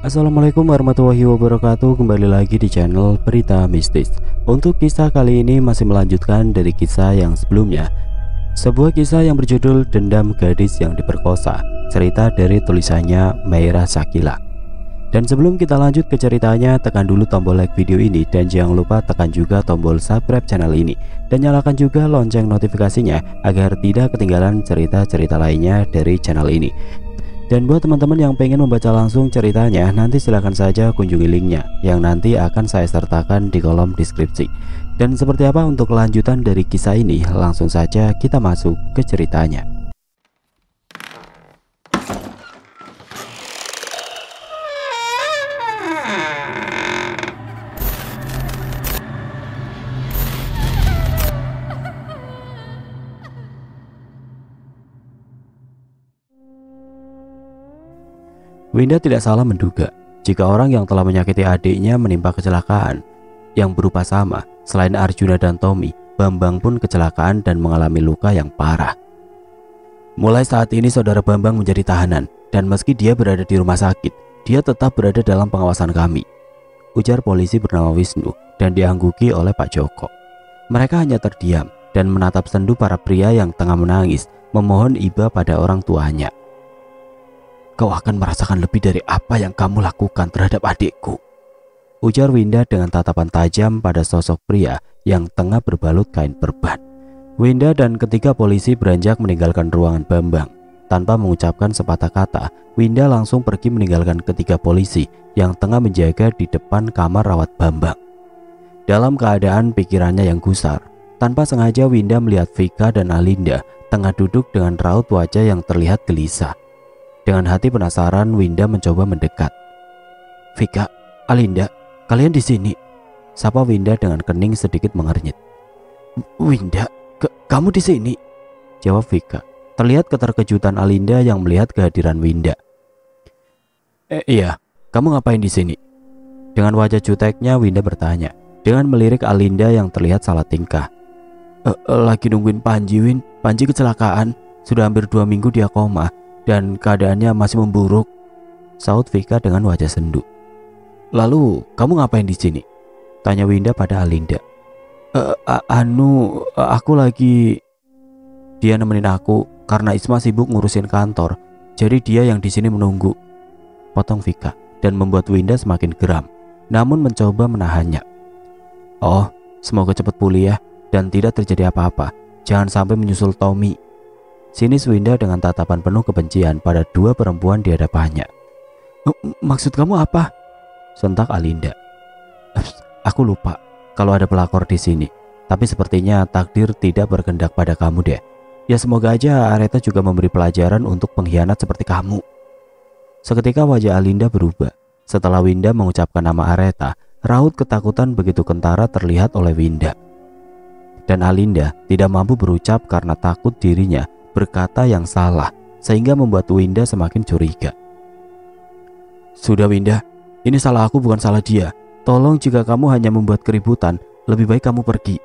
Assalamualaikum warahmatullahi wabarakatuh. Kembali lagi di channel Berita Mistis. Untuk kisah kali ini masih melanjutkan dari kisah yang sebelumnya. Sebuah kisah yang berjudul Dendam Gadis yang Diperkosa. Cerita dari tulisannya Meira Shakila. Dan sebelum kita lanjut ke ceritanya, tekan dulu tombol like video ini dan jangan lupa tekan juga tombol subscribe channel ini dan nyalakan juga lonceng notifikasinya agar tidak ketinggalan cerita-cerita lainnya dari channel ini. Dan buat teman-teman yang pengen membaca langsung ceritanya, nanti silahkan saja kunjungi linknya yang nanti akan saya sertakan di kolom deskripsi. Dan seperti apa untuk kelanjutan dari kisah ini, langsung saja kita masuk ke ceritanya. Winda tidak salah menduga jika orang yang telah menyakiti adiknya menimpa kecelakaan yang berupa sama. Selain Arjuna dan Tommy, Bambang pun kecelakaan dan mengalami luka yang parah. Mulai saat ini saudara Bambang menjadi tahanan, dan meski dia berada di rumah sakit, dia tetap berada dalam pengawasan kami, ujar polisi bernama Wisnu dan diangguki oleh Pak Joko. Mereka hanya terdiam dan menatap sendu para pria yang tengah menangis memohon iba pada orang tuanya. Kau akan merasakan lebih dari apa yang kamu lakukan terhadap adikku, ujar Winda dengan tatapan tajam pada sosok pria yang tengah berbalut kain perban. Winda dan ketiga polisi beranjak meninggalkan ruangan Bambang. Tanpa mengucapkan sepatah kata, Winda langsung pergi meninggalkan ketiga polisi yang tengah menjaga di depan kamar rawat Bambang. Dalam keadaan pikirannya yang gusar, tanpa sengaja Winda melihat Vika dan Alinda tengah duduk dengan raut wajah yang terlihat gelisah. Dengan hati penasaran, Winda mencoba mendekat. Vika, Alinda, kalian di sini? Sapa Winda dengan kening sedikit mengernyit. Winda, kamu di sini? Jawab Vika. Terlihat keterkejutan Alinda yang melihat kehadiran Winda. Iya, kamu ngapain di sini? Dengan wajah juteknya Winda bertanya, dengan melirik Alinda yang terlihat salah tingkah. Lagi nungguin Panji, Win. Panji kecelakaan. Sudah hampir 2 minggu dia koma dan keadaannya masih memburuk, saut Vika dengan wajah sendu. Lalu kamu ngapain di sini? Tanya Winda pada Alinda. Aku lagi. Dia nemenin aku karena Isma sibuk ngurusin kantor, jadi dia yang di sini menunggu, potong Vika dan membuat Winda semakin geram, namun mencoba menahannya. Oh, semoga cepat pulih ya dan tidak terjadi apa-apa. Jangan sampai menyusul Tommy, sinis Winda dengan tatapan penuh kebencian pada dua perempuan di hadapannya. Maksud kamu apa? Sentak Alinda. Aku lupa kalau ada pelakor di sini, tapi sepertinya takdir tidak berkehendak pada kamu deh. Ya semoga aja Areta juga memberi pelajaran untuk pengkhianat seperti kamu. Seketika wajah Alinda berubah. Setelah Winda mengucapkan nama Areta, raut ketakutan begitu kentara terlihat oleh Winda. Dan Alinda tidak mampu berucap karena takut dirinya berkata yang salah, sehingga membuat Winda semakin curiga. Sudah Winda, ini salah aku bukan salah dia. Tolong jika kamu hanya membuat keributan, lebih baik kamu pergi.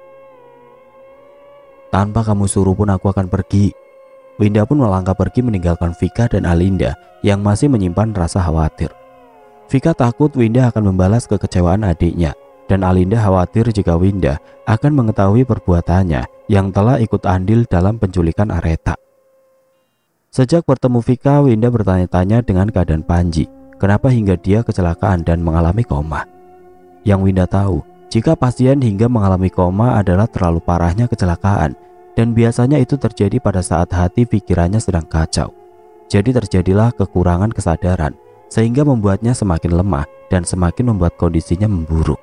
Tanpa kamu suruh pun aku akan pergi. Winda pun melangkah pergi meninggalkan Vika dan Alinda yang masih menyimpan rasa khawatir. Vika takut Winda akan membalas kekecewaan adiknya, dan Alinda khawatir jika Winda akan mengetahui perbuatannya yang telah ikut andil dalam penculikan Areta. Sejak bertemu Vika, Winda bertanya-tanya dengan keadaan Panji. Kenapa hingga dia kecelakaan dan mengalami koma? Yang Winda tahu, jika pasien hingga mengalami koma adalah terlalu parahnya kecelakaan, dan biasanya itu terjadi pada saat hati pikirannya sedang kacau. Jadi terjadilah kekurangan kesadaran, sehingga membuatnya semakin lemah dan semakin membuat kondisinya memburuk.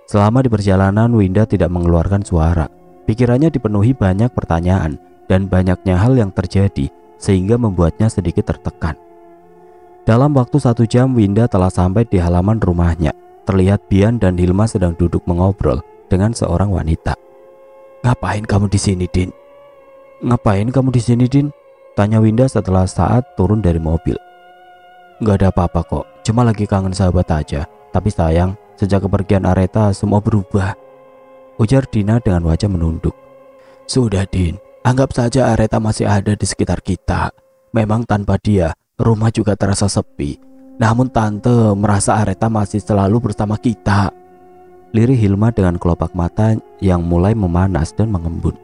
Selama di perjalanan, Winda tidak mengeluarkan suara. Pikirannya dipenuhi banyak pertanyaan dan banyaknya hal yang terjadi sehingga membuatnya sedikit tertekan. Dalam waktu 1 jam, Winda telah sampai di halaman rumahnya. Terlihat Bian dan Hilma sedang duduk mengobrol dengan seorang wanita. Ngapain kamu di sini, Din? Ngapain kamu di sini, Din? Tanya Winda setelah saat turun dari mobil. Gak ada apa-apa kok, cuma lagi kangen sahabat aja. Tapi sayang, sejak kepergian Areta semua berubah, ujar Dina dengan wajah menunduk. Sudah Din, anggap saja Areta masih ada di sekitar kita. Memang tanpa dia, rumah juga terasa sepi. Namun tante merasa Areta masih selalu bersama kita. Lirih Hilma dengan kelopak mata yang mulai memanas dan mengembun.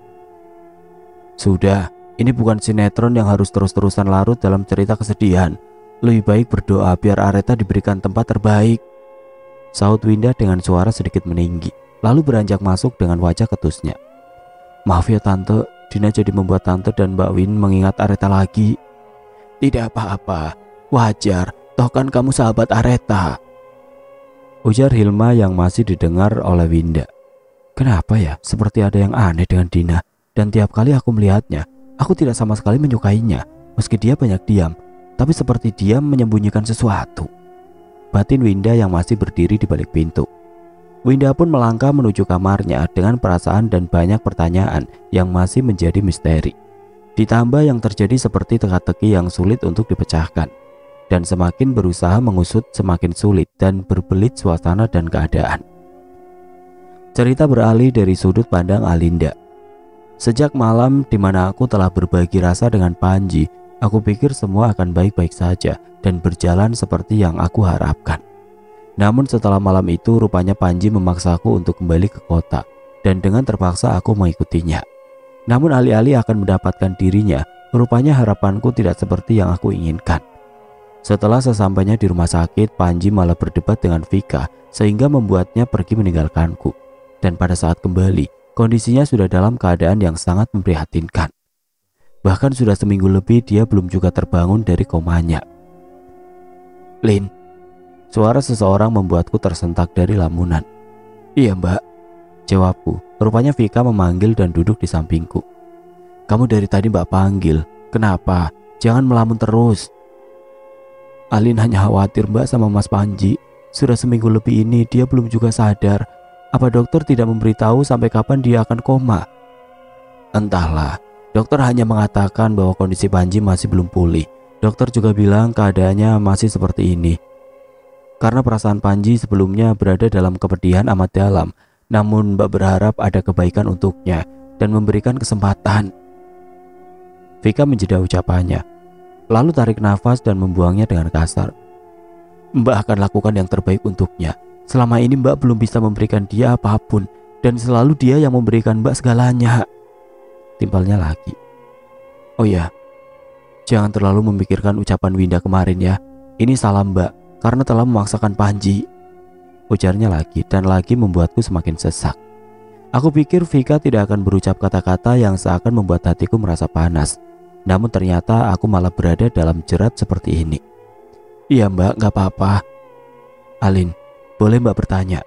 Sudah, ini bukan sinetron yang harus terus-terusan larut dalam cerita kesedihan. Lebih baik berdoa biar Areta diberikan tempat terbaik, sahut Winda dengan suara sedikit meninggi, lalu beranjak masuk dengan wajah ketusnya. Maaf ya tante, Dina jadi membuat tante dan Mbak Win mengingat Areta lagi. Tidak apa-apa, wajar, toh kan kamu sahabat Areta, ujar Hilma yang masih didengar oleh Winda. Kenapa ya, seperti ada yang aneh dengan Dina, dan tiap kali aku melihatnya, aku tidak sama sekali menyukainya, meski dia banyak diam, tapi seperti dia menyembunyikan sesuatu, batin Winda yang masih berdiri di balik pintu. Winda pun melangkah menuju kamarnya dengan perasaan dan banyak pertanyaan yang masih menjadi misteri. Ditambah yang terjadi seperti teka-teki yang sulit untuk dipecahkan. Dan semakin berusaha mengusut semakin sulit dan berbelit suasana dan keadaan. Cerita beralih dari sudut pandang Alinda. Sejak malam di mana aku telah berbagi rasa dengan Panji, aku pikir semua akan baik-baik saja dan berjalan seperti yang aku harapkan. Namun setelah malam itu rupanya Panji memaksaku untuk kembali ke kota, dan dengan terpaksa aku mengikutinya. Namun alih-alih akan mendapatkan dirinya, rupanya harapanku tidak seperti yang aku inginkan. Setelah sesampainya di rumah sakit, Panji malah berdebat dengan Vika sehingga membuatnya pergi meninggalkanku. Dan pada saat kembali, kondisinya sudah dalam keadaan yang sangat memprihatinkan. Bahkan sudah seminggu lebih dia belum juga terbangun dari komanya. Lin, suara seseorang membuatku tersentak dari lamunan. Iya mbak, jawabku. Rupanya Vika memanggil dan duduk di sampingku. Kamu dari tadi mbak panggil, kenapa? Jangan melamun terus. Alin hanya khawatir mbak sama Mas Panji. Sudah seminggu lebih ini dia belum juga sadar. Apa dokter tidak memberitahu sampai kapan dia akan koma? Entahlah, dokter hanya mengatakan bahwa kondisi Panji masih belum pulih. Dokter juga bilang keadaannya masih seperti ini karena perasaan Panji sebelumnya berada dalam kepedihan amat dalam. Namun mbak berharap ada kebaikan untuknya dan memberikan kesempatan. Vika menjeda ucapannya, lalu tarik nafas dan membuangnya dengan kasar. Mbak akan lakukan yang terbaik untuknya. Selama ini mbak belum bisa memberikan dia apapun, dan selalu dia yang memberikan mbak segalanya. Timpalnya lagi. Oh ya, jangan terlalu memikirkan ucapan Winda kemarin ya. Ini salah mbak, karena telah memaksakan Panji, ujarnya lagi dan lagi membuatku semakin sesak. Aku pikir Vika tidak akan berucap kata-kata yang seakan membuat hatiku merasa panas. Namun ternyata aku malah berada dalam jerat seperti ini. Iya mbak, gak apa-apa. Alin, boleh mbak bertanya?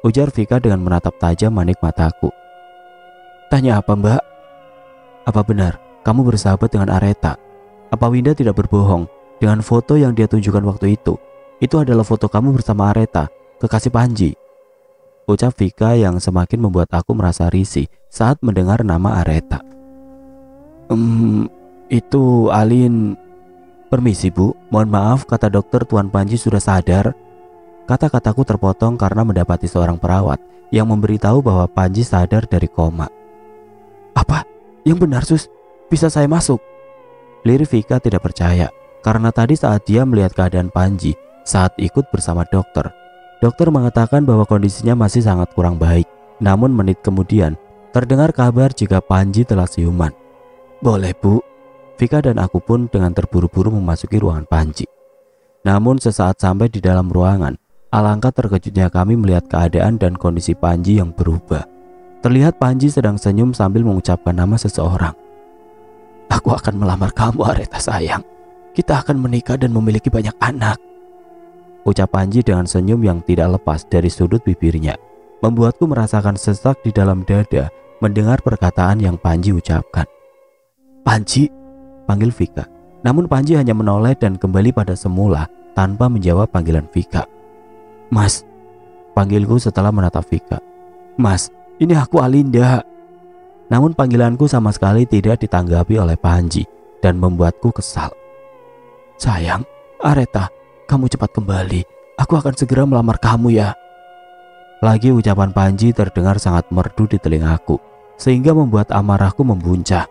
Ujar Vika dengan menatap tajam manik mataku. Tanya apa mbak? Apa benar kamu bersahabat dengan Areta? Apa Winda tidak berbohong dengan foto yang dia tunjukkan waktu itu? Itu adalah foto kamu bersama Areta, kekasih Panji. Ucap Vika yang semakin membuat aku merasa risih saat mendengar nama Areta. Itu Alin. Permisi bu, mohon maaf, kata dokter Tuan Panji sudah sadar. Kata-kataku terpotong karena mendapati seorang perawat yang memberitahu bahwa Panji sadar dari koma. Apa? Yang benar sus? Bisa saya masuk? Lirih Vika tidak percaya karena tadi saat dia melihat keadaan Panji saat ikut bersama dokter, dokter mengatakan bahwa kondisinya masih sangat kurang baik. Namun menit kemudian terdengar kabar jika Panji telah siuman. Boleh bu. Vika dan aku pun dengan terburu-buru memasuki ruangan Panji. Namun sesaat sampai di dalam ruangan, alangkah terkejutnya kami melihat keadaan dan kondisi Panji yang berubah. Terlihat Panji sedang senyum sambil mengucapkan nama seseorang. Aku akan melamar kamu Areta sayang. Kita akan menikah dan memiliki banyak anak. Ucap Panji dengan senyum yang tidak lepas dari sudut bibirnya, membuatku merasakan sesak di dalam dada mendengar perkataan yang Panji ucapkan. Panji, panggil Vika. Namun Panji hanya menoleh dan kembali pada semula tanpa menjawab panggilan Vika. Mas, panggilku setelah menatap Vika. Mas, ini aku Alinda. Namun panggilanku sama sekali tidak ditanggapi oleh Panji dan membuatku kesal. Sayang, Areta, kamu cepat kembali. Aku akan segera melamar kamu ya. Lagi ucapan Panji terdengar sangat merdu di telingaku, sehingga membuat amarahku membuncah.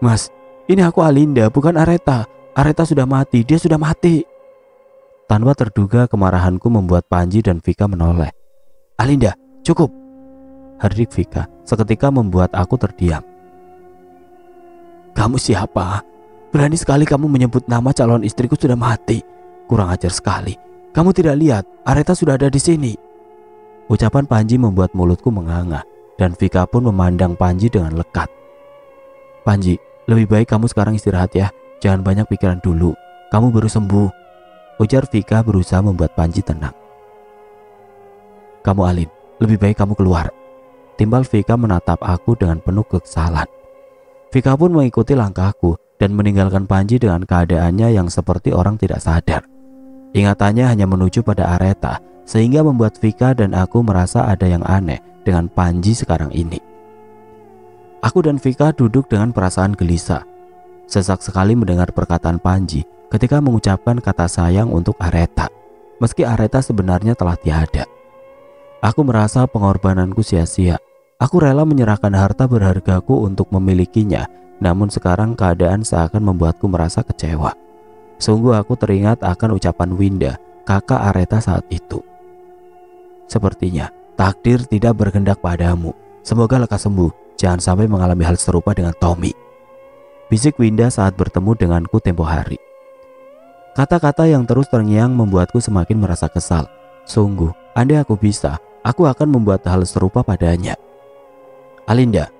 Mas, ini aku Alinda, bukan Areta. Areta sudah mati, dia sudah mati. Tanpa terduga kemarahanku membuat Panji dan Vika menoleh. "Alinda, cukup!" Hardik Vika seketika membuat aku terdiam. "Kamu siapa? Berani sekali kamu menyebut nama calon istriku sudah mati. Kurang ajar sekali. Kamu tidak lihat Areta sudah ada di sini." Ucapan Panji membuat mulutku menganga dan Vika pun memandang Panji dengan lekat. "Panji, lebih baik kamu sekarang istirahat ya. Jangan banyak pikiran dulu. Kamu baru sembuh," ujar Vika berusaha membuat Panji tenang. "Kamu Alin, lebih baik kamu keluar." Timbal Vika menatap aku dengan penuh kekesalan. Vika pun mengikuti langkahku dan meninggalkan Panji dengan keadaannya yang seperti orang tidak sadar. Ingatannya hanya menuju pada Areta, sehingga membuat Vika dan aku merasa ada yang aneh dengan Panji sekarang ini. Aku dan Vika duduk dengan perasaan gelisah. Sesak sekali mendengar perkataan Panji ketika mengucapkan kata sayang untuk Areta, meski Areta sebenarnya telah tiada. Aku merasa pengorbananku sia-sia. Aku rela menyerahkan harta berhargaku untuk memilikinya, namun sekarang keadaan seakan membuatku merasa kecewa. Sungguh aku teringat akan ucapan Winda, kakak Areta saat itu. "Sepertinya takdir tidak berkehendak padamu. Semoga lekas sembuh. Jangan sampai mengalami hal serupa dengan Tommy," bisik Winda saat bertemu denganku tempo hari. Kata-kata yang terus terngiang membuatku semakin merasa kesal. Sungguh, andai aku bisa, aku akan membuat hal serupa padanya. "Alinda,"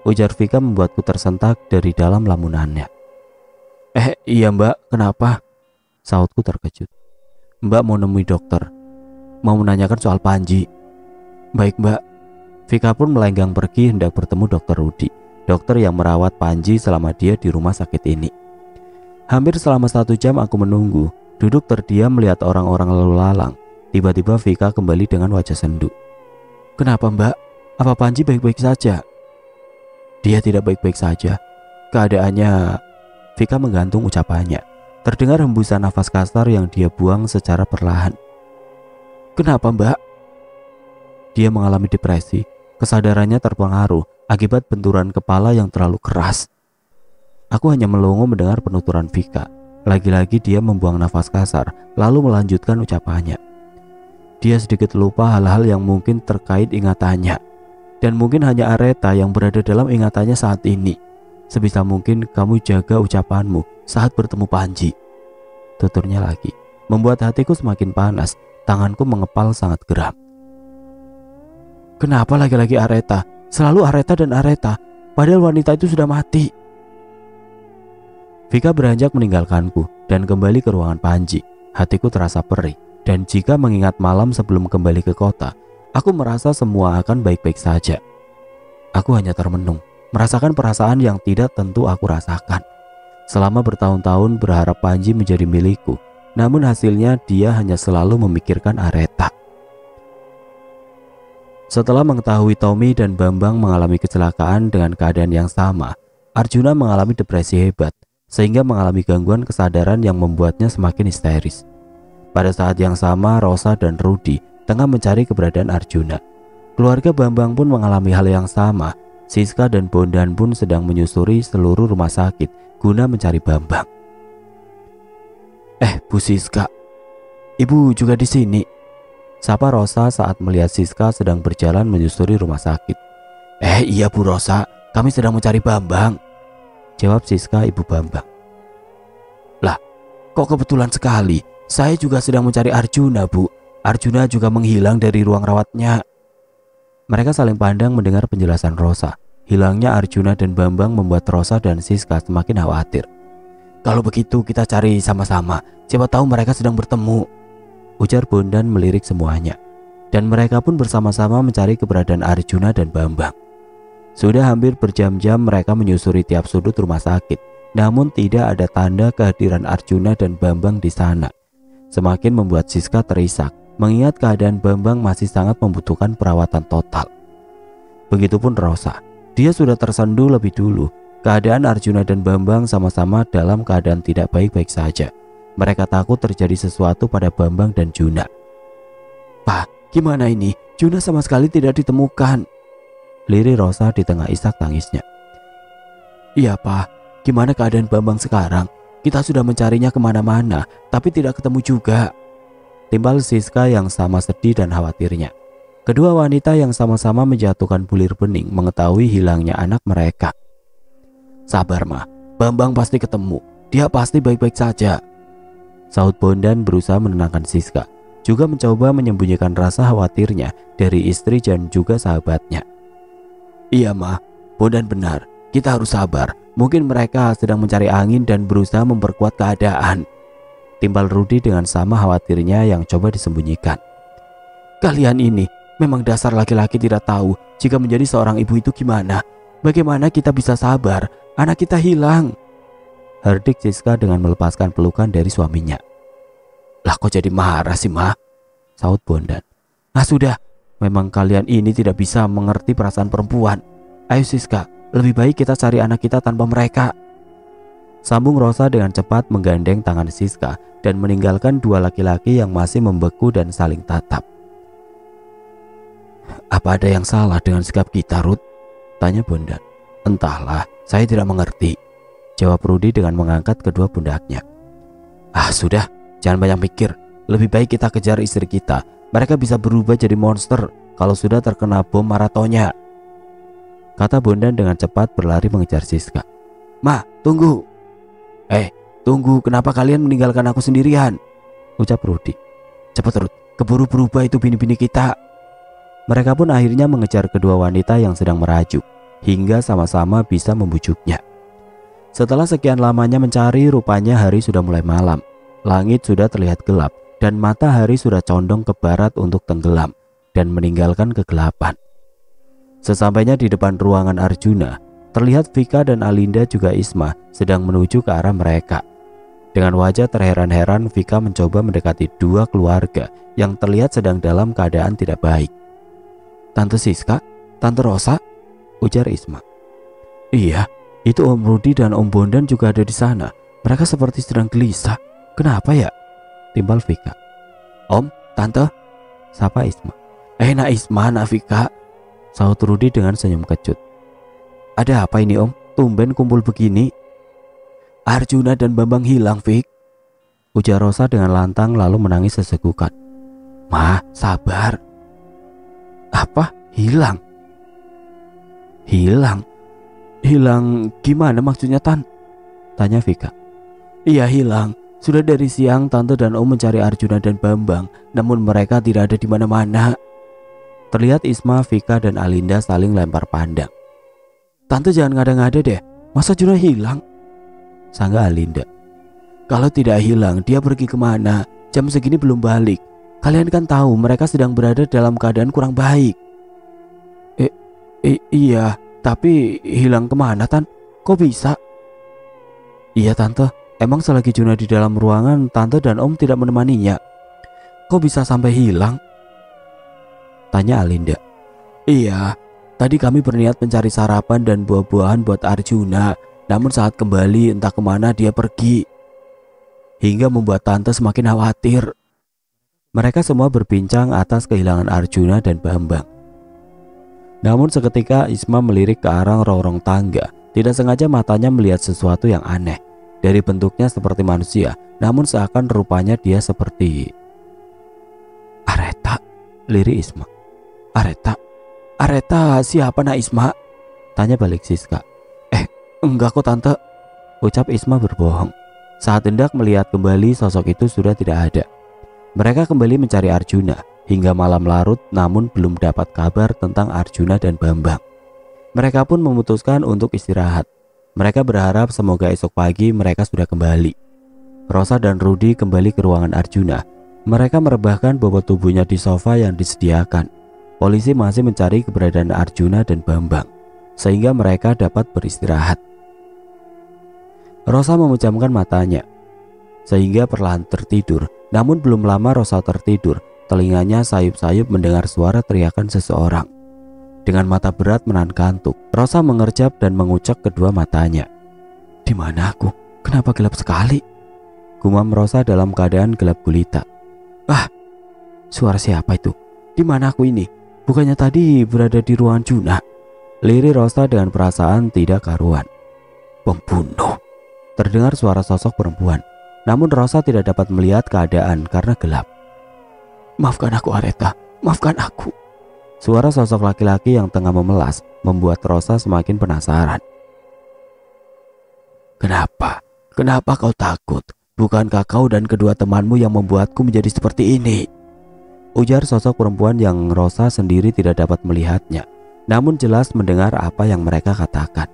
ujar Vika membuatku tersentak dari dalam lamunannya. Iya mbak, kenapa?" sautku terkejut. "Mbak mau nemui dokter. Mau menanyakan soal Panji." "Baik mbak." Vika pun melenggang pergi hendak bertemu dokter Rudi, dokter yang merawat Panji selama dia di rumah sakit ini. Hampir selama 1 jam aku menunggu, duduk terdiam melihat orang-orang lalu lalang. Tiba-tiba Vika kembali dengan wajah sendu. "Kenapa mbak? Apa Panji baik-baik saja?" "Dia tidak baik-baik saja. Keadaannya..." Vika menggantung ucapannya. Terdengar hembusan nafas kasar yang dia buang secara perlahan. "Kenapa mbak?" "Dia mengalami depresi. Kesadarannya terpengaruh akibat benturan kepala yang terlalu keras." Aku hanya melongo mendengar penuturan Vika. Lagi-lagi dia membuang nafas kasar, lalu melanjutkan ucapannya. "Dia sedikit lupa hal-hal yang mungkin terkait ingatannya. Dan mungkin hanya Areta yang berada dalam ingatannya saat ini. Sebisa mungkin kamu jaga ucapanmu saat bertemu Panji," tuturnya lagi. Membuat hatiku semakin panas. Tanganku mengepal sangat geram. "Kenapa lagi-lagi Areta? Selalu Areta dan Areta. Padahal wanita itu sudah mati." Vika beranjak meninggalkanku dan kembali ke ruangan Panji. Hatiku terasa perih. Dan jika mengingat malam sebelum kembali ke kota, aku merasa semua akan baik-baik saja. Aku hanya termenung, merasakan perasaan yang tidak tentu aku rasakan. Selama bertahun-tahun berharap Panji menjadi milikku, namun hasilnya dia hanya selalu memikirkan Areta. Setelah mengetahui Tommy dan Bambang mengalami kecelakaan dengan keadaan yang sama, Arjuna mengalami depresi hebat, sehingga mengalami gangguan kesadaran yang membuatnya semakin histeris. Pada saat yang sama, Rosa dan Rudi tengah mencari keberadaan Arjuna. Keluarga Bambang pun mengalami hal yang sama. Siska dan Bondan pun sedang menyusuri seluruh rumah sakit guna mencari Bambang. Bu Siska, Ibu juga di sini," sapa Rosa saat melihat Siska sedang berjalan menyusuri rumah sakit. Iya Bu Rosa, kami sedang mencari Bambang," jawab Siska ibu Bambang. "Lah, kok kebetulan sekali. Saya juga sedang mencari Arjuna, Bu. Arjuna juga menghilang dari ruang rawatnya." Mereka saling pandang mendengar penjelasan Rosa. Hilangnya Arjuna dan Bambang membuat Rosa dan Siska semakin khawatir. "Kalau begitu kita cari sama-sama. Siapa tahu mereka sedang bertemu," ujar Bondan melirik semuanya. Dan mereka pun bersama-sama mencari keberadaan Arjuna dan Bambang. Sudah hampir berjam-jam mereka menyusuri tiap sudut rumah sakit, namun tidak ada tanda kehadiran Arjuna dan Bambang di sana. Semakin membuat Siska terisak, mengingat keadaan Bambang masih sangat membutuhkan perawatan total. Begitupun Rosa, dia sudah tersendu lebih dulu. Keadaan Arjuna dan Bambang sama-sama dalam keadaan tidak baik-baik saja. Mereka takut terjadi sesuatu pada Bambang dan Juna. "Pak, gimana ini? Juna sama sekali tidak ditemukan," lirih Rosa di tengah isak tangisnya. "Iya Pak, gimana keadaan Bambang sekarang? Kita sudah mencarinya kemana-mana, tapi tidak ketemu juga," timbal Siska yang sama sedih dan khawatirnya. Kedua wanita yang sama-sama menjatuhkan bulir bening mengetahui hilangnya anak mereka. "Sabar, Ma. Bambang pasti ketemu. Dia pasti baik-baik saja," sahut Bondan berusaha menenangkan Siska, juga mencoba menyembunyikan rasa khawatirnya dari istri dan juga sahabatnya. "Iya, Ma. Bondan benar. Kita harus sabar. Mungkin mereka sedang mencari angin dan berusaha memperkuat keadaan," timbal Rudi dengan sama khawatirnya yang coba disembunyikan. "Kalian ini memang dasar laki-laki tidak tahu jika menjadi seorang ibu itu gimana. Bagaimana kita bisa sabar? Anak kita hilang," herdik Siska dengan melepaskan pelukan dari suaminya. "Lah kok jadi marah sih, Ma?" sahut Bondan. "Ah sudah, memang kalian ini tidak bisa mengerti perasaan perempuan. Ayo Siska, lebih baik kita cari anak kita tanpa mereka," sambung Rosa dengan cepat menggandeng tangan Siska dan meninggalkan dua laki-laki yang masih membeku dan saling tatap. "Apa ada yang salah dengan sikap kita, Ruth?" tanya Bondan. "Entahlah, saya tidak mengerti," jawab Rudi dengan mengangkat kedua pundaknya. "Ah sudah, jangan banyak mikir. Lebih baik kita kejar istri kita. Mereka bisa berubah jadi monster kalau sudah terkena bom maratonya," kata Bondan dengan cepat berlari mengejar Siska. "Ma, tunggu." Tunggu, kenapa kalian meninggalkan aku sendirian?" ucap Rudi. "Cepat Ruth, keburu berubah itu bini-bini kita." Mereka pun akhirnya mengejar kedua wanita yang sedang merajuk hingga sama-sama bisa membujuknya. Setelah sekian lamanya mencari, rupanya hari sudah mulai malam. Langit sudah terlihat gelap dan matahari sudah condong ke barat untuk tenggelam dan meninggalkan kegelapan. Sesampainya di depan ruangan Arjuna, terlihat Vika dan Alinda juga Isma sedang menuju ke arah mereka. Dengan wajah terheran-heran, Vika mencoba mendekati dua keluarga yang terlihat sedang dalam keadaan tidak baik. "Tante Siska, Tante Rosa," ujar Isma. "Iya, itu Om Rudi dan Om Bondan juga ada di sana. Mereka seperti sedang gelisah. Kenapa ya?" timbal Vika. "Om, Tante," sapa Isma. Nak Isma, nak Vika," sahut Rudi dengan senyum kecut. "Ada apa ini Om? Tumben kumpul begini." "Arjuna dan Bambang hilang, Vik," ujar Rosa dengan lantang lalu menangis sesegukan. "Ma, sabar." "Apa? Hilang? Hilang? Hilang gimana maksudnya, Tan?" tanya Vika. "Iya hilang. Sudah dari siang Tante dan Om mencari Arjuna dan Bambang, namun mereka tidak ada di mana-mana." Terlihat Isma, Vika dan Alinda saling lempar pandang. "Tante jangan ngada-ngada deh. Masa Juna hilang?" sangga Alinda. "Kalau tidak hilang, dia pergi kemana? Jam segini belum balik. Kalian kan tahu mereka sedang berada dalam keadaan kurang baik." Iya, tapi hilang kemana, Tan? Kok bisa?" "Iya Tante, emang selagi Juna di dalam ruangan, Tante dan Om tidak menemaninya. Kok bisa sampai hilang?" tanya Alinda. "Iya, tadi kami berniat mencari sarapan dan buah-buahan buat Arjuna, namun saat kembali entah kemana dia pergi, hingga membuat Tante semakin khawatir." Mereka semua berbincang atas kehilangan Arjuna dan Bambang. Namun seketika Isma melirik ke arah rorong tangga. Tidak sengaja matanya melihat sesuatu yang aneh. Dari bentuknya seperti manusia, namun seakan rupanya dia seperti Areta, lirik Isma. Areta siapa nak Isma?" tanya balik Siska. Enggak kok Tante," ucap Isma berbohong. Saat hendak melihat kembali, sosok itu sudah tidak ada. Mereka kembali mencari Arjuna hingga malam larut, namun belum dapat kabar tentang Arjuna dan Bambang. Mereka pun memutuskan untuk istirahat. Mereka berharap semoga esok pagi mereka sudah kembali. Rosa dan Rudi kembali ke ruangan Arjuna. Mereka merebahkan bobot tubuhnya di sofa yang disediakan. Polisi masih mencari keberadaan Arjuna dan Bambang, sehingga mereka dapat beristirahat. Rosa memejamkan matanya sehingga perlahan tertidur. Namun belum lama Rosa tertidur, telinganya sayup-sayup mendengar suara teriakan seseorang. Dengan mata berat menahan kantuk, Rosa mengerjap dan mengucek kedua matanya. "Di mana aku? Kenapa gelap sekali?" gumam Rosa dalam keadaan gelap gulita. Suara siapa itu? Di mana aku ini? Bukannya tadi berada di ruangan Juna?" lirik Rosa dengan perasaan tidak karuan. "Pembunuh!" terdengar suara sosok perempuan. Namun Rosa tidak dapat melihat keadaan karena gelap. Maafkan aku Areta, maafkan aku. Suara sosok laki-laki yang tengah memelas membuat Rosa semakin penasaran. Kenapa? Kenapa kau takut? Bukankah kau dan kedua temanmu yang membuatku menjadi seperti ini? Ujar sosok perempuan yang Rosa sendiri tidak dapat melihatnya, namun jelas mendengar apa yang mereka katakan.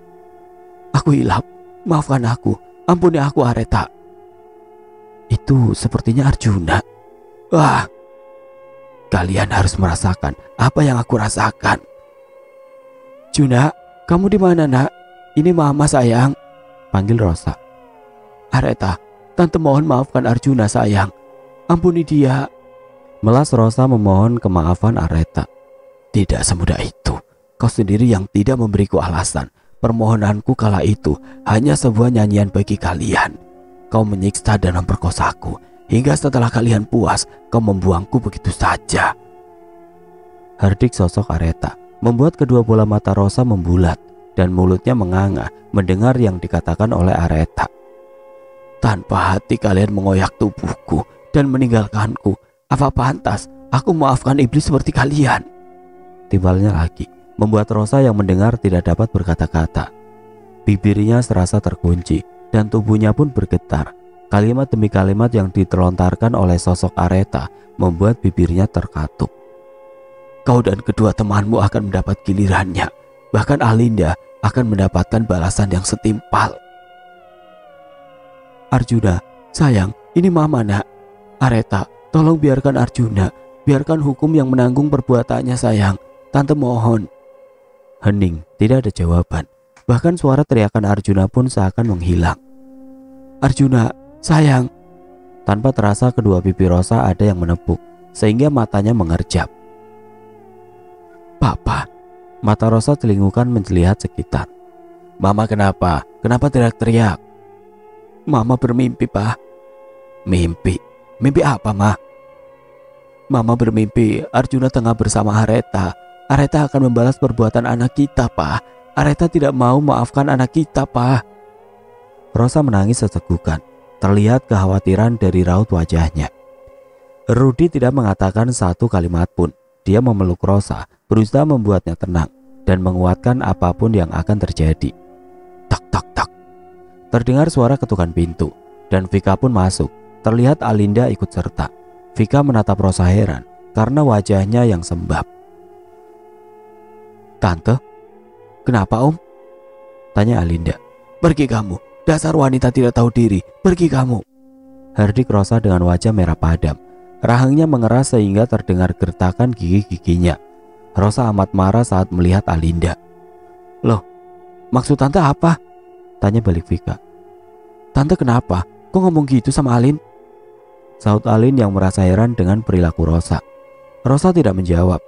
Aku hilap, maafkan aku, ampuni aku Areta. Itu sepertinya Arjuna. Wah, kalian harus merasakan apa yang aku rasakan. Juna, kamu di mana nak? Ini mama sayang, panggil Rosa. Areta, tante mohon maafkan Arjuna sayang, ampuni dia. Melas Rosa memohon kemaafan Areta. Tidak semudah itu, kau sendiri yang tidak memberiku alasan. Permohonanku kala itu hanya sebuah nyanyian bagi kalian. Kau menyiksa dan memperkosaku, hingga setelah kalian puas, kau membuangku begitu saja. Hardik sosok Areta membuat kedua bola mata Rosa membulat dan mulutnya menganga mendengar yang dikatakan oleh Areta. Tanpa hati kalian mengoyak tubuhku dan meninggalkanku. Apa pantas aku maafkan iblis seperti kalian? Tibalnya lagi membuat Rosa yang mendengar tidak dapat berkata-kata. Bibirnya serasa terkunci dan tubuhnya pun bergetar. Kalimat demi kalimat yang ditelontarkan oleh sosok Areta membuat bibirnya terkatup. Kau dan kedua temanmu akan mendapat gilirannya. Bahkan Alinda akan mendapatkan balasan yang setimpal. Arjuna, sayang, ini mama nak. Areta, tolong biarkan Arjuna. Biarkan hukum yang menanggung perbuatannya sayang. Tante mohon. Hening, tidak ada jawaban. Bahkan suara teriakan Arjuna pun seakan menghilang. Arjuna, sayang. Tanpa terasa kedua pipi Rosa ada yang menepuk, sehingga matanya mengerjap. Papa. Mata Rosa telingukan melihat sekitar. Mama kenapa? Kenapa teriak-teriak? Mama bermimpi, Pak. Mimpi? Mimpi apa, Ma? Mama bermimpi Arjuna tengah bersama Areta. Areta akan membalas perbuatan anak kita, Pak. Areta tidak mau maafkan anak kita, Pak. Rosa menangis sesegukan. Terlihat kekhawatiran dari raut wajahnya. Rudy tidak mengatakan satu kalimat pun. Dia memeluk Rosa, berusaha membuatnya tenang dan menguatkan apapun yang akan terjadi. Tak tak tak. Terdengar suara ketukan pintu dan Vika pun masuk. Terlihat Alinda ikut serta. Vika menatap Rosa heran karena wajahnya yang sembab. Tante, kenapa Om? Tanya Alinda. Pergi kamu, dasar wanita tidak tahu diri, pergi kamu. Hardik Rosa dengan wajah merah padam. Rahangnya mengeras sehingga terdengar gertakan gigi-giginya. Rosa amat marah saat melihat Alinda. Loh, maksud tante apa? Tanya balik Vika. Tante kenapa? Kok ngomong gitu sama Alin? Saut Alin yang merasa heran dengan perilaku Rosa. Rosa tidak menjawab.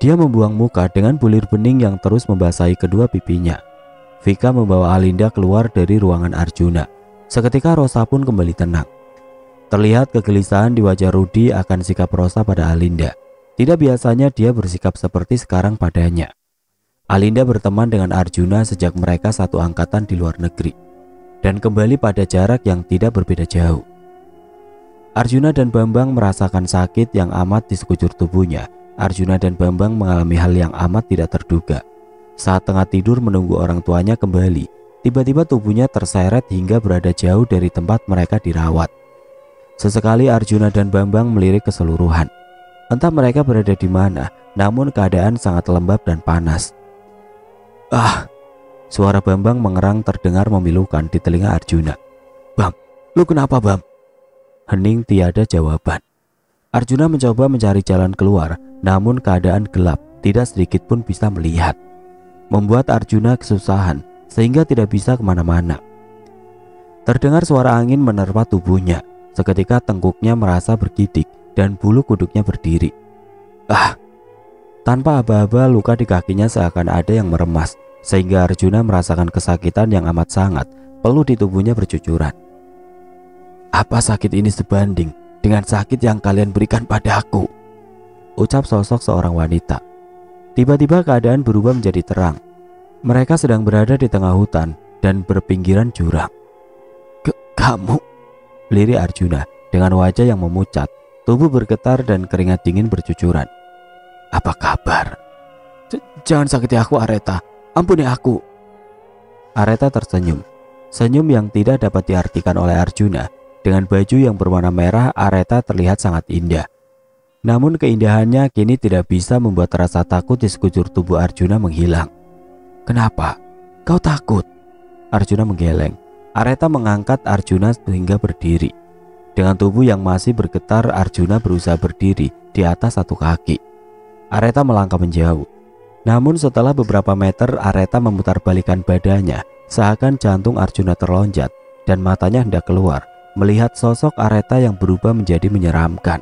Dia membuang muka dengan bulir bening yang terus membasahi kedua pipinya. Vika membawa Alinda keluar dari ruangan Arjuna. Seketika Rosa pun kembali tenang. Terlihat kegelisahan di wajah Rudy akan sikap Rosa pada Alinda. Tidak biasanya dia bersikap seperti sekarang padanya. Alinda berteman dengan Arjuna sejak mereka satu angkatan di luar negeri dan kembali pada jarak yang tidak berbeda jauh. Arjuna dan Bambang merasakan sakit yang amat di sekujur tubuhnya. Arjuna dan Bambang mengalami hal yang amat tidak terduga. Saat tengah tidur menunggu orang tuanya kembali, tiba-tiba tubuhnya terseret hingga berada jauh dari tempat mereka dirawat. Sesekali Arjuna dan Bambang melirik keseluruhan. Entah mereka berada di mana, namun keadaan sangat lembab dan panas. Ah, suara Bambang mengerang terdengar memilukan di telinga Arjuna. Bam, lu kenapa Bam? Hening tiada jawaban. Arjuna mencoba mencari jalan keluar, namun keadaan gelap, tidak sedikit pun bisa melihat. Membuat Arjuna kesusahan, sehingga tidak bisa kemana-mana. Terdengar suara angin menerpa tubuhnya. Seketika tengkuknya merasa bergidik dan bulu kuduknya berdiri. Ah, tanpa aba-aba luka di kakinya seakan ada yang meremas, sehingga Arjuna merasakan kesakitan yang amat sangat, peluh di tubuhnya bercucuran. Apa sakit ini sebanding dengan sakit yang kalian berikan padaku? Ucap sosok seorang wanita. Tiba-tiba keadaan berubah menjadi terang. Mereka sedang berada di tengah hutan dan berpinggiran jurang. Kamu? Lirik Arjuna dengan wajah yang memucat. Tubuh bergetar dan keringat dingin bercucuran. "Apa kabar?" Jangan sakiti aku, Areta. Ampuni aku." Areta tersenyum. Senyum yang tidak dapat diartikan oleh Arjuna. Dengan baju yang berwarna merah, Areta terlihat sangat indah. Namun keindahannya kini tidak bisa membuat rasa takut di sekujur tubuh Arjuna menghilang. "Kenapa? Kau takut?" Arjuna menggeleng. Areta mengangkat Arjuna sehingga berdiri. Dengan tubuh yang masih bergetar, Arjuna berusaha berdiri di atas satu kaki. Areta melangkah menjauh. Namun setelah beberapa meter, Areta memutarbalikkan badannya, seakan jantung Arjuna terlonjat dan matanya hendak keluar melihat sosok Areta yang berubah menjadi menyeramkan.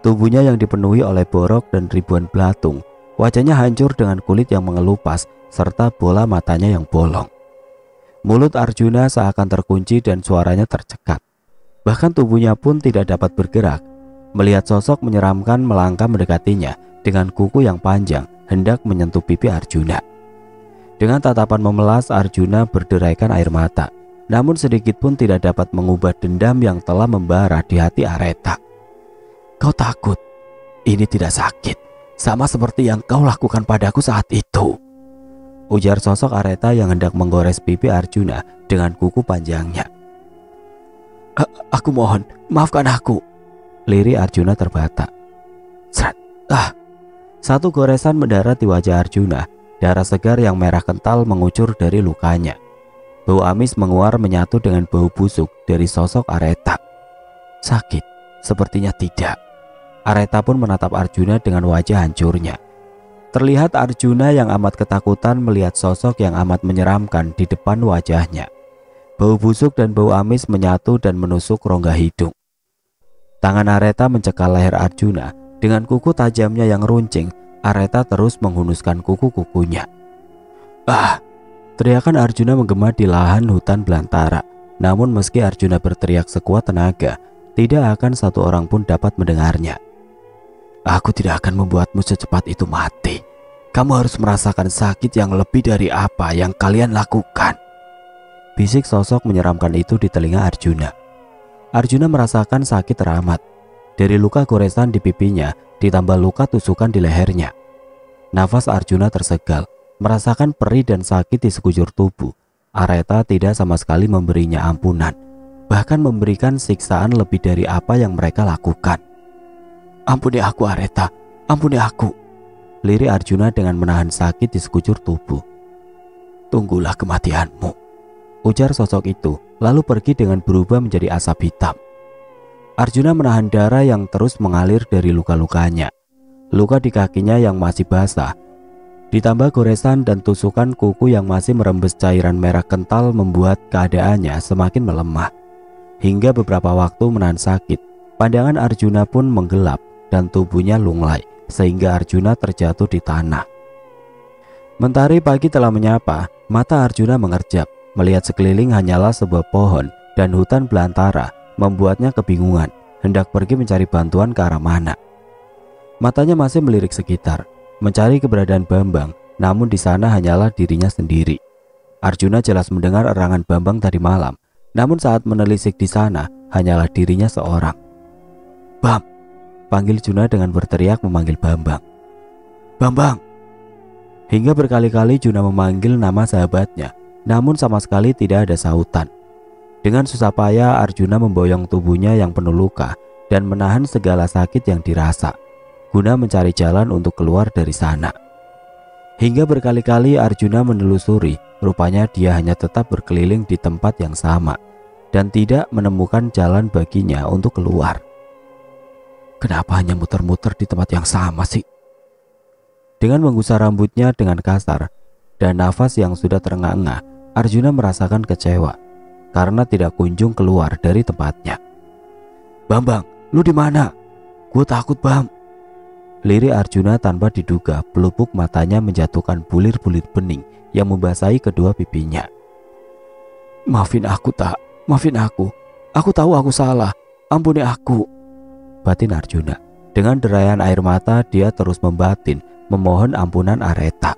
Tubuhnya yang dipenuhi oleh borok dan ribuan belatung, wajahnya hancur dengan kulit yang mengelupas serta bola matanya yang bolong. Mulut Arjuna seakan terkunci dan suaranya tercekat. Bahkan tubuhnya pun tidak dapat bergerak. Melihat sosok menyeramkan melangkah mendekatinya dengan kuku yang panjang hendak menyentuh pipi Arjuna. Dengan tatapan memelas, Arjuna berderaikan air mata. Namun sedikit pun tidak dapat mengubah dendam yang telah membara di hati Areta. "Kau takut? Ini tidak sakit, sama seperti yang kau lakukan padaku saat itu," ujar sosok Areta yang hendak menggores pipi Arjuna dengan kuku panjangnya. Aku mohon, maafkan aku," lirik Arjuna terbata. Seret. Satu goresan mendarat di wajah Arjuna. Darah segar yang merah kental mengucur dari lukanya. Bau amis menguar menyatu dengan bau busuk dari sosok Areta. "Sakit? Sepertinya tidak." Areta pun menatap Arjuna dengan wajah hancurnya. Terlihat Arjuna yang amat ketakutan melihat sosok yang amat menyeramkan di depan wajahnya. Bau busuk dan bau amis menyatu dan menusuk rongga hidung. Tangan Areta mencekal leher Arjuna. Dengan kuku tajamnya yang runcing, Areta terus menghunuskan kuku-kukunya. Teriakan Arjuna menggema di lahan hutan belantara. Namun meski Arjuna berteriak sekuat tenaga, tidak akan satu orang pun dapat mendengarnya. "Aku tidak akan membuatmu secepat itu mati. Kamu harus merasakan sakit yang lebih dari apa yang kalian lakukan," bisik sosok menyeramkan itu di telinga Arjuna. Arjuna merasakan sakit teramat. Dari luka goresan di pipinya ditambah luka tusukan di lehernya. Nafas Arjuna tersegal, merasakan perih dan sakit di sekujur tubuh. Areta tidak sama sekali memberinya ampunan, bahkan memberikan siksaan lebih dari apa yang mereka lakukan. "Ampuni aku, Areta, ampuni aku," lirik Arjuna dengan menahan sakit di sekujur tubuh. "Tunggulah kematianmu," ujar sosok itu, lalu pergi dengan berubah menjadi asap hitam. Arjuna menahan darah yang terus mengalir dari luka-lukanya. Luka di kakinya yang masih basah, ditambah goresan dan tusukan kuku yang masih merembes cairan merah kental membuat keadaannya semakin melemah. Hingga beberapa waktu menahan sakit, pandangan Arjuna pun menggelap dan tubuhnya lunglai sehingga Arjuna terjatuh di tanah. Mentari pagi telah menyapa, mata Arjuna mengerjap. Melihat sekeliling hanyalah sebuah pohon dan hutan belantara membuatnya kebingungan, hendak pergi mencari bantuan ke arah mana. Matanya masih melirik sekitar, mencari keberadaan Bambang, namun di sana hanyalah dirinya sendiri. Arjuna jelas mendengar erangan Bambang tadi malam, namun saat menelisik di sana hanyalah dirinya seorang. "Bam!" panggil Juna dengan berteriak memanggil Bambang. "Bambang!" Hingga berkali-kali Juna memanggil nama sahabatnya, namun sama sekali tidak ada sautan. Dengan susah payah Arjuna memboyong tubuhnya yang penuh luka dan menahan segala sakit yang dirasa, guna mencari jalan untuk keluar dari sana. Hingga berkali-kali Arjuna menelusuri, rupanya dia hanya tetap berkeliling di tempat yang sama dan tidak menemukan jalan baginya untuk keluar. Kenapa hanya muter-muter di tempat yang sama sih? Dengan menggusar rambutnya dengan kasar dan nafas yang sudah terengah-engah, Arjuna merasakan kecewa karena tidak kunjung keluar dari tempatnya. "Bambang, lu di mana? Gue takut, Bam," lirik Arjuna tanpa diduga. Pelupuk matanya menjatuhkan bulir-bulir bening yang membasahi kedua pipinya. "Maafin aku, Tak. Maafin aku. Aku tahu aku salah. Ampuni aku," batin Arjuna. Dengan derayan air mata dia terus membatin, memohon ampunan Areta.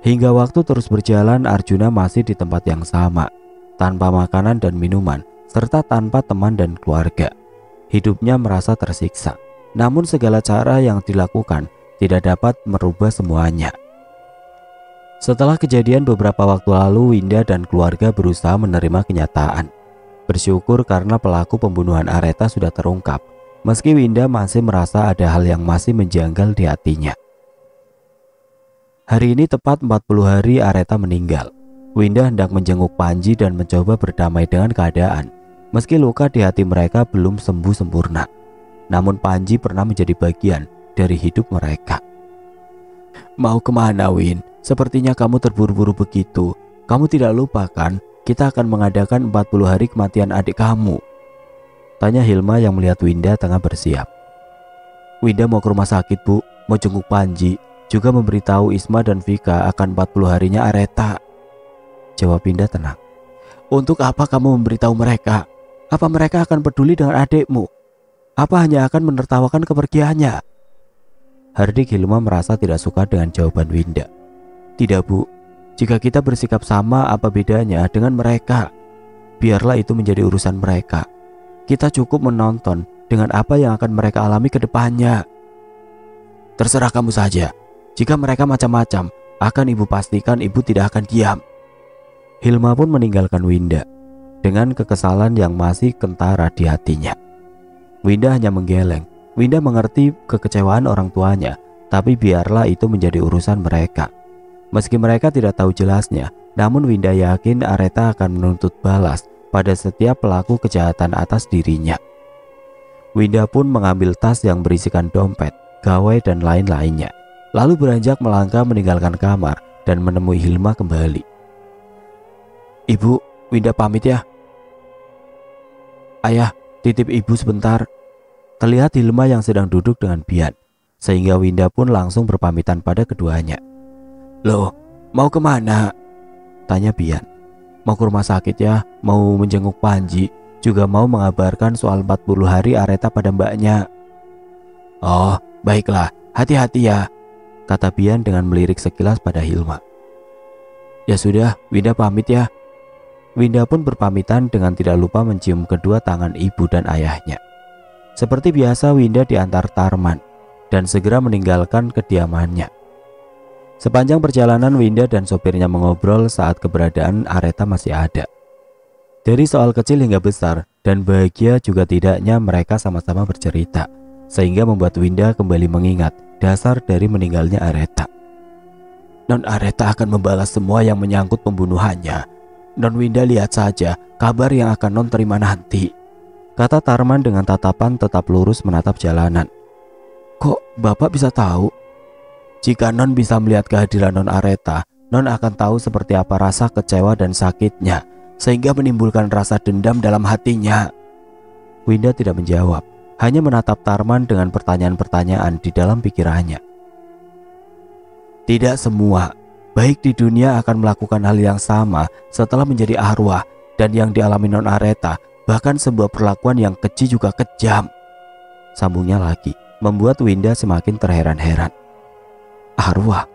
Hingga waktu terus berjalan, Arjuna masih di tempat yang sama, tanpa makanan dan minuman, serta tanpa teman dan keluarga. Hidupnya merasa tersiksa. Namun segala cara yang dilakukan tidak dapat merubah semuanya. Setelah kejadian beberapa waktu lalu, Winda dan keluarga berusaha menerima kenyataan. Bersyukur karena pelaku pembunuhan Aretha sudah terungkap. Meski Winda masih merasa ada hal yang masih menjanggal di hatinya. Hari ini tepat 40 hari Aretha meninggal. Winda hendak menjenguk Panji dan mencoba berdamai dengan keadaan. Meski luka di hati mereka belum sembuh sempurna. Namun Panji pernah menjadi bagian dari hidup mereka. Mau kemana, Win? Sepertinya kamu terburu-buru begitu. Kamu tidak lupa kan? Kita akan mengadakan 40 hari kematian adik kamu. Tanya Hilma yang melihat Winda tengah bersiap. Winda mau ke rumah sakit, Bu. Mau jenguk Panji. Juga memberitahu Isma dan Vika akan 40 harinya Aretha. Jawab Winda tenang. Untuk apa kamu memberitahu mereka? Apa mereka akan peduli dengan adikmu? Apa hanya akan menertawakan kepergiannya? Hardik Hilma merasa tidak suka dengan jawaban Winda. Tidak, Bu. Jika kita bersikap sama, apa bedanya dengan mereka? Biarlah itu menjadi urusan mereka. Kita cukup menonton dengan apa yang akan mereka alami ke depannya. Terserah kamu saja. Jika mereka macam-macam, akan ibu pastikan ibu tidak akan diam. Hilma pun meninggalkan Winda dengan kekesalan yang masih kentara di hatinya. Winda hanya menggeleng. Winda mengerti kekecewaan orang tuanya, tapi biarlah itu menjadi urusan mereka. Meski mereka tidak tahu jelasnya, namun Winda yakin Aretha akan menuntut balas pada setiap pelaku kejahatan atas dirinya. Winda pun mengambil tas yang berisikan dompet, gawai dan lain-lainnya, lalu beranjak melangkah meninggalkan kamar dan menemui Hilma kembali. Ibu, Winda pamit ya. Ayah, titip ibu sebentar. Terlihat Hilma yang sedang duduk dengan Bian, sehingga Winda pun langsung berpamitan pada keduanya. Loh, mau kemana? Tanya Bian. Mau ke rumah sakit ya, mau menjenguk Panji, juga mau mengabarkan soal 40 hari Aretha pada mbaknya. Oh, baiklah, hati-hati ya, kata Bian dengan melirik sekilas pada Hilma. Ya sudah, Winda pamit ya. Winda pun berpamitan dengan tidak lupa mencium kedua tangan ibu dan ayahnya. Seperti biasa, Winda diantar Tarman dan segera meninggalkan kediamannya. Sepanjang perjalanan, Winda dan sopirnya mengobrol saat keberadaan Aretha masih ada. Dari soal kecil hingga besar dan bahagia juga tidaknya mereka sama-sama bercerita, sehingga membuat Winda kembali mengingat dasar dari meninggalnya Aretha. Non Aretha akan membalas semua yang menyangkut pembunuhannya. Non Winda lihat saja kabar yang akan non terima nanti, kata Tarman dengan tatapan tetap lurus menatap jalanan. Kok Bapak bisa tahu? Jika non bisa melihat kehadiran non Aretha, non akan tahu seperti apa rasa kecewa dan sakitnya, sehingga menimbulkan rasa dendam dalam hatinya. Winda tidak menjawab, hanya menatap Tarman dengan pertanyaan-pertanyaan di dalam pikirannya. Tidak semua baik di dunia akan melakukan hal yang sama setelah menjadi arwah, dan yang dialami non Aretha bahkan sebuah perlakuan yang keji juga kejam. Sambungnya lagi, membuat Winda semakin terheran-heran. Arwah,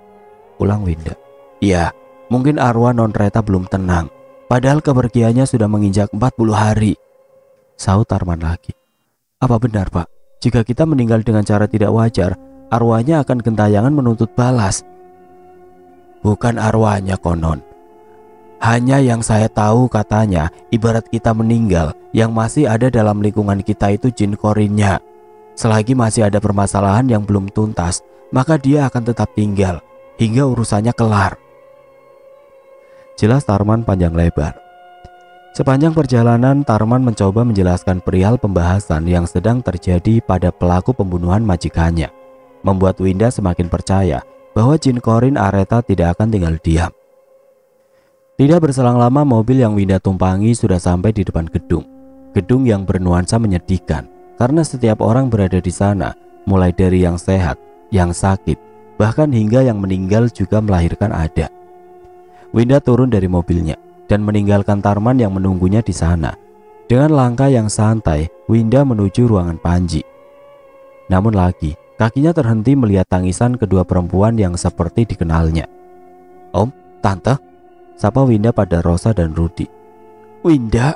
ulang Winda. Iya, mungkin arwah non Aretha belum tenang, padahal kepergiannya sudah menginjak 40 hari. Sahut Tarman lagi. Apa benar, Pak? Jika kita meninggal dengan cara tidak wajar, arwahnya akan gentayangan menuntut balas. Bukan arwahnya konon. Hanya yang saya tahu katanya, ibarat kita meninggal, yang masih ada dalam lingkungan kita itu jin korinnya. Selagi masih ada permasalahan yang belum tuntas, maka dia akan tetap tinggal hingga urusannya kelar. Jelas Tarman panjang lebar. Sepanjang perjalanan, Tarman mencoba menjelaskan perihal pembahasan yang sedang terjadi pada pelaku pembunuhan majikannya, membuat Winda semakin percaya bahwa jin korin Aretha tidak akan tinggal diam. Tidak berselang lama, mobil yang Winda tumpangi sudah sampai di depan gedung. Gedung yang bernuansa menyedihkan karena setiap orang berada di sana, mulai dari yang sehat, yang sakit, bahkan hingga yang meninggal juga melahirkan ada. Winda turun dari mobilnya dan meninggalkan Tarman yang menunggunya di sana. Dengan langkah yang santai, Winda menuju ruangan Panji. Namun lagi, kakinya terhenti melihat tangisan kedua perempuan yang seperti dikenalnya. Om, Tante, sapa Winda pada Rosa dan Rudi. Winda,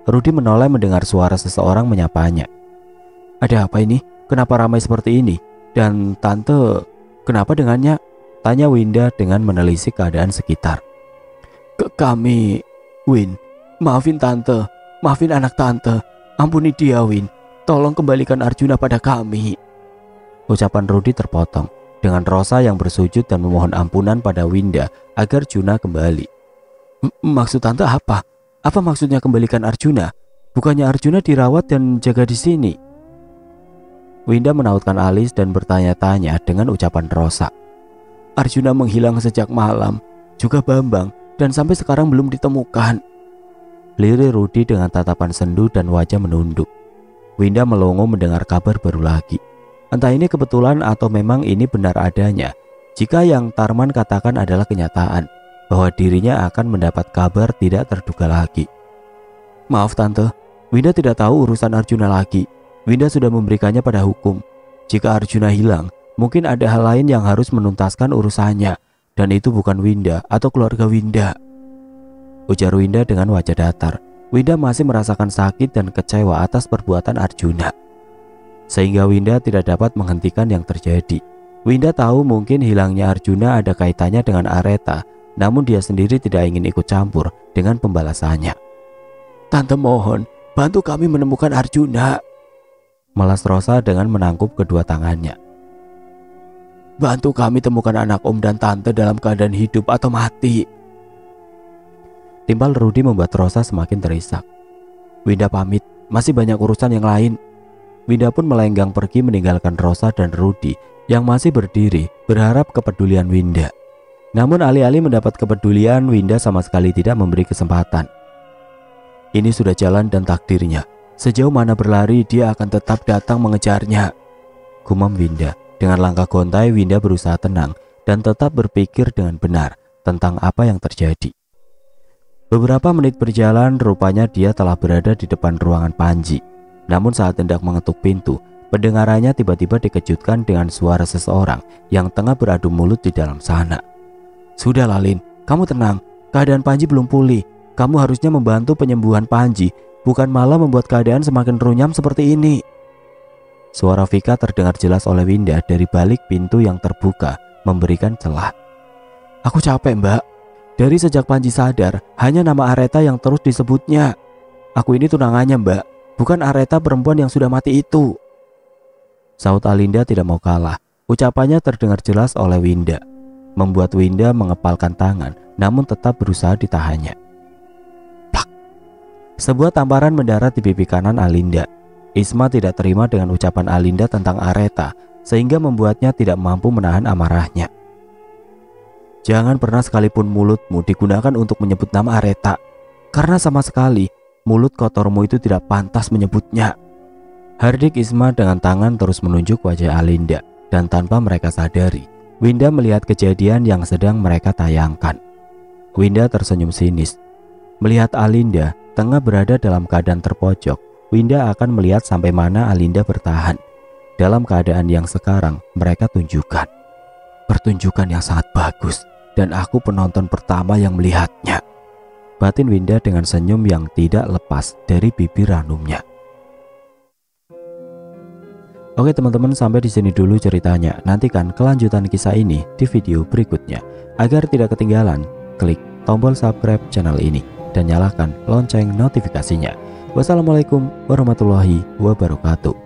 Rudi menoleh mendengar suara seseorang menyapanya. Ada apa ini? Kenapa ramai seperti ini? Dan tante, kenapa dengannya? Tanya Winda dengan menelisik keadaan sekitar. Kami, Win, maafin tante, maafin anak tante, ampuni dia Win, tolong kembalikan Arjuna pada kami. Ucapan Rudy terpotong dengan Rosa yang bersujud dan memohon ampunan pada Winda agar Juna kembali. Maksud tante apa? Apa maksudnya kembalikan Arjuna? Bukannya Arjuna dirawat dan jaga di sini? Winda menautkan alis dan bertanya-tanya dengan ucapan Rosa. Arjuna menghilang sejak malam, juga Bambang, dan sampai sekarang belum ditemukan. Lirik Rudy dengan tatapan sendu dan wajah menunduk. Winda melongo mendengar kabar baru lagi. Entah ini kebetulan atau memang ini benar adanya. Jika yang Tarman katakan adalah kenyataan, bahwa dirinya akan mendapat kabar tidak terduga lagi. Maaf tante, Winda tidak tahu urusan Arjuna lagi. Winda sudah memberikannya pada hukum. Jika Arjuna hilang, mungkin ada hal lain yang harus menuntaskan urusannya. Dan itu bukan Winda atau keluarga Winda. Ujar Winda dengan wajah datar. Winda masih merasakan sakit dan kecewa atas perbuatan Arjuna. Sehingga Winda tidak dapat menghentikan yang terjadi. Winda tahu mungkin hilangnya Arjuna ada kaitannya dengan Areta, namun dia sendiri tidak ingin ikut campur dengan pembalasannya. Tante mohon, bantu kami menemukan Arjuna. Melas Rosa dengan menangkup kedua tangannya. Bantu kami temukan anak om dan tante dalam keadaan hidup atau mati. Timpal Rudy membuat Rosa semakin terisak. Winda pamit, masih banyak urusan yang lain. Winda pun melenggang pergi meninggalkan Rosa dan Rudy yang masih berdiri berharap kepedulian Winda. Namun alih-alih mendapat kepedulian, Winda sama sekali tidak memberi kesempatan. Ini sudah jalan dan takdirnya. Sejauh mana berlari dia akan tetap datang mengejarnya. Gumam Winda. Dengan langkah gontai Winda berusaha tenang dan tetap berpikir dengan benar tentang apa yang terjadi. Beberapa menit berjalan, rupanya dia telah berada di depan ruangan Panji. Namun saat hendak mengetuk pintu, pendengarannya tiba-tiba dikejutkan dengan suara seseorang yang tengah beradu mulut di dalam sana. Sudah Lalin, kamu tenang, keadaan Panji belum pulih. Kamu harusnya membantu penyembuhan Panji, bukan malah membuat keadaan semakin runyam seperti ini. Suara Vika terdengar jelas oleh Winda dari balik pintu yang terbuka, memberikan celah. Aku capek mbak, dari sejak Panji sadar, hanya nama Areta yang terus disebutnya. Aku ini tunangannya mbak, bukan Areta perempuan yang sudah mati itu. Saut Alinda tidak mau kalah, ucapannya terdengar jelas oleh Winda, membuat Winda mengepalkan tangan, namun tetap berusaha ditahannya. Plak. Sebuah tamparan mendarat di pipi kanan Alinda. Isma tidak terima dengan ucapan Alinda tentang Areta, sehingga membuatnya tidak mampu menahan amarahnya. Jangan pernah sekalipun mulutmu digunakan untuk menyebut nama Areta, karena sama sekali mulut kotormu itu tidak pantas menyebutnya. Hardik Isma dengan tangan terus menunjuk wajah Alinda, dan tanpa mereka sadari, Winda melihat kejadian yang sedang mereka tayangkan. Winda tersenyum sinis. Melihat Alinda tengah berada dalam keadaan terpojok, Winda akan melihat sampai mana Alinda bertahan dalam keadaan yang sekarang mereka tunjukkan. Pertunjukan yang sangat bagus, dan aku penonton pertama yang melihatnya. Batin Winda dengan senyum yang tidak lepas dari bibir ranumnya. Oke teman-teman, sampai di sini dulu ceritanya. Nantikan kelanjutan kisah ini di video berikutnya. Agar tidak ketinggalan, klik tombol subscribe channel ini dan nyalakan lonceng notifikasinya. Wassalamualaikum warahmatullahi wabarakatuh.